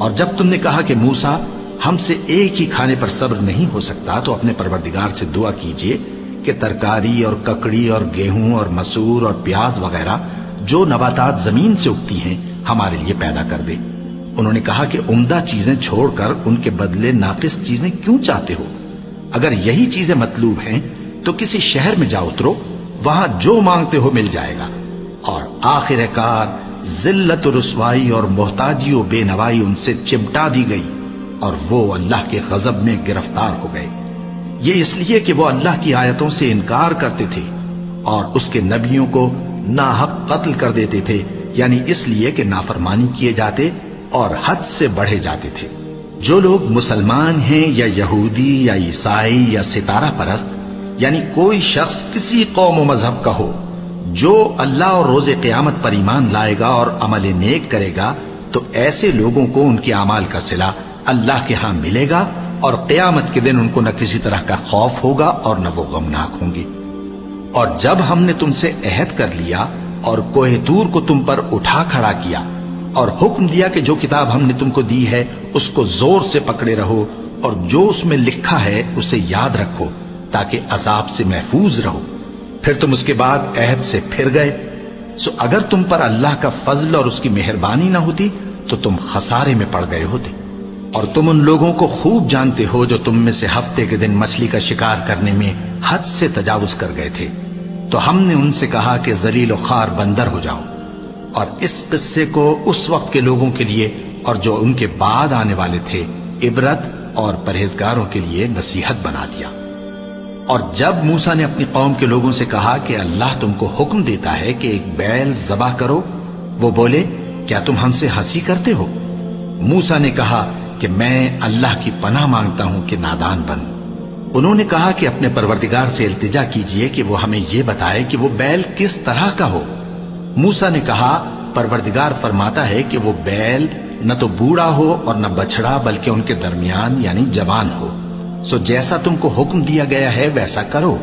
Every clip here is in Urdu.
اور جب تم نے کہا کہ موسیٰ ہم سے ایک ہی کھانے پر صبر نہیں ہو سکتا تو اپنے پروردگار سے دعا کیجئے کہ ترکاری اور ککڑی اور گیہوں اور مسور اور پیاز وغیرہ جو نباتات زمین سے اگتی ہیں ہمارے لیے پیدا کر دے۔ انہوں نے کہا کہ عمدہ چیزیں چھوڑ کر ان کے بدلے ناقص چیزیں کیوں چاہتے ہو؟ اگر یہی چیزیں مطلوب ہیں تو کسی شہر میں جا اترو، وہاں جو مانگتے ہو مل جائے گا۔ اور آخر کار ذلت و رسوائی اور محتاجی و بے نوائی ان سے چمٹا دی گئی اور وہ اللہ کے غضب میں گرفتار ہو گئے۔ یہ اس لیے کہ وہ اللہ کی آیتوں سے انکار کرتے تھے اور اس کے نبیوں کو ناحق قتل کر دیتے تھے، یعنی اس لیے کہ نافرمانی کیے جاتے اور حد سے بڑھے جاتے تھے۔ جو لوگ مسلمان ہیں یا یہودی یا عیسائی یا ستارہ پرست، یعنی کوئی شخص کسی قوم و مذہب کا ہو، جو اللہ اور روز قیامت پر ایمان لائے گا اور عمل نیک کرے گا تو ایسے لوگوں کو ان کے اعمال کا صلہ اللہ کے ہاں ملے گا اور قیامت کے دن ان کو نہ کسی طرح کا خوف ہوگا اور نہ وہ غمناک ہوں گے۔ اور جب ہم نے تم سے عہد کر لیا اور کوہ طور کو تم پر اٹھا کھڑا کیا اور حکم دیا کہ جو کتاب ہم نے تم کو دی ہے اس کو زور سے پکڑے رہو اور جو اس میں لکھا ہے اسے یاد رکھو تاکہ عذاب سے محفوظ رہو، پھر تم اس کے بعد عہد سے پھر گئے، سو اگر تم پر اللہ کا فضل اور اس کی مہربانی نہ ہوتی تو تم خسارے میں پڑ گئے ہوتے۔ اور تم ان لوگوں کو خوب جانتے ہو جو تم میں سے ہفتے کے دن مچھلی کا شکار کرنے میں حد سے تجاوز کر گئے تھے، تو ہم نے ان سے کہا کہ ذلیل و خوار بندر ہو جاؤ، اور اس قصے کو اس وقت کے لوگوں کے لیے اور جو ان کے بعد آنے والے تھے عبرت اور پرہیزگاروں کے لیے نصیحت بنا دیا۔ اور جب موسیٰ نے اپنی قوم کے لوگوں سے کہا کہ اللہ تم کو حکم دیتا ہے کہ ایک بیل ذبح کرو، وہ بولے کیا تم ہم سے ہنسی کرتے ہو؟ موسیٰ نے کہا کہ میں اللہ کی پناہ مانگتا ہوں کہ نادان بنوں۔ انہوں نے کہا کہ اپنے پروردگار سے التجا کیجئے کہ وہ ہمیں یہ بتائے کہ وہ بیل کس طرح کا ہو۔ موسیٰ نے کہا پروردگار فرماتا ہے کہ وہ بیل نہ تو بوڑھا ہو اور نہ بچڑا بلکہ ان کے درمیان یعنی جوان ہو، سو جیسا تم کو حکم دیا گیا ہے ویسا کرو۔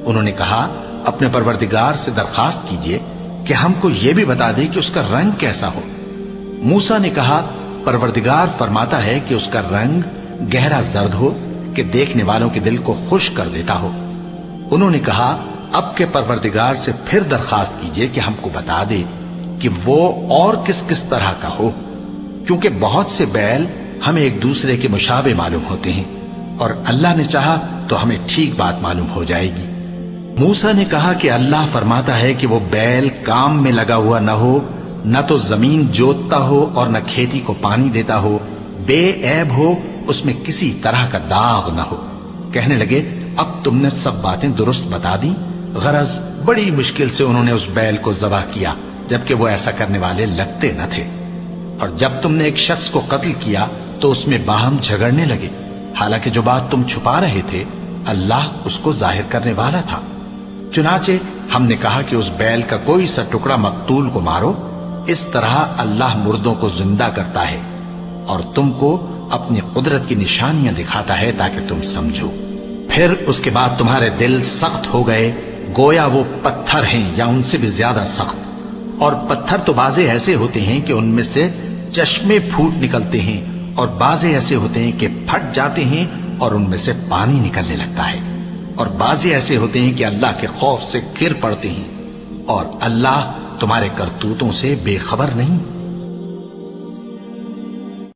انہوں نے کہا اپنے پروردگار سے درخواست کیجئے کہ ہم کو یہ بھی بتا دے کہ اس کا رنگ کیسا ہو۔ موسیٰ نے کہا پروردگار فرماتا ہے کہ اس کا رنگ گہرا زرد ہو کہ دیکھنے والوں کے دل کو خوش کر دیتا ہو۔ انہوں نے کہا اب کے پروردگار سے پھر درخواست کیجئے کہ ہم کو بتا دے کہ وہ اور کس کس طرح کا ہو، کیونکہ بہت سے بیل ہمیں ایک دوسرے کے مشابہ معلوم ہوتے ہیں، اور اللہ نے چاہا تو ہمیں ٹھیک بات معلوم ہو جائے گی۔ موسیٰ نے کہا کہ اللہ فرماتا ہے کہ وہ بیل کام میں لگا ہوا نہ ہو، نہ تو زمین جوتتا ہو اور نہ کھیتی کو پانی دیتا ہو، بے عیب ہو، اس میں کسی طرح کا داغ نہ ہو۔ کہنے لگے اب تم نے سب باتیں درست بتا دی۔ غرض بڑی مشکل سے انہوں نے اس بیل کو ذبح کیا، جبکہ وہ ایسا کرنے والے لگتے نہ تھے۔ اور جب تم نے ایک شخص کو قتل کیا تو اس میں باہم جھگڑنے لگے، حالانکہ جو بات تم چھپا رہے تھے اللہ اس کو ظاہر کرنے والا تھا۔ چنانچہ ہم نے کہا کہ اس بیل کا کوئی سا ٹکڑا مقتول کو مارو، اس طرح اللہ مردوں کو زندہ کرتا ہے اور تم کو اپنی قدرت کی نشانیاں دکھاتا ہے تاکہ تم سمجھو۔ پھر اس کے بعد تمہارے دل سخت ہو گئے گویا وہ پتھر ہیں یا ان سے بھی زیادہ سخت، اور پتھر تو بعضے ایسے ہوتے ہیں کہ ان میں سے چشمے پھوٹ نکلتے ہیں، اور بعضے ایسے ہوتے ہیں کہ پھٹ جاتے ہیں اور ان میں سے پانی نکلنے لگتا ہے، اور بعضے ایسے ہوتے ہیں کہ اللہ کے خوف سے گر پڑتے ہیں، اور اللہ تمہارے کرتوتوں سے بے خبر نہیں۔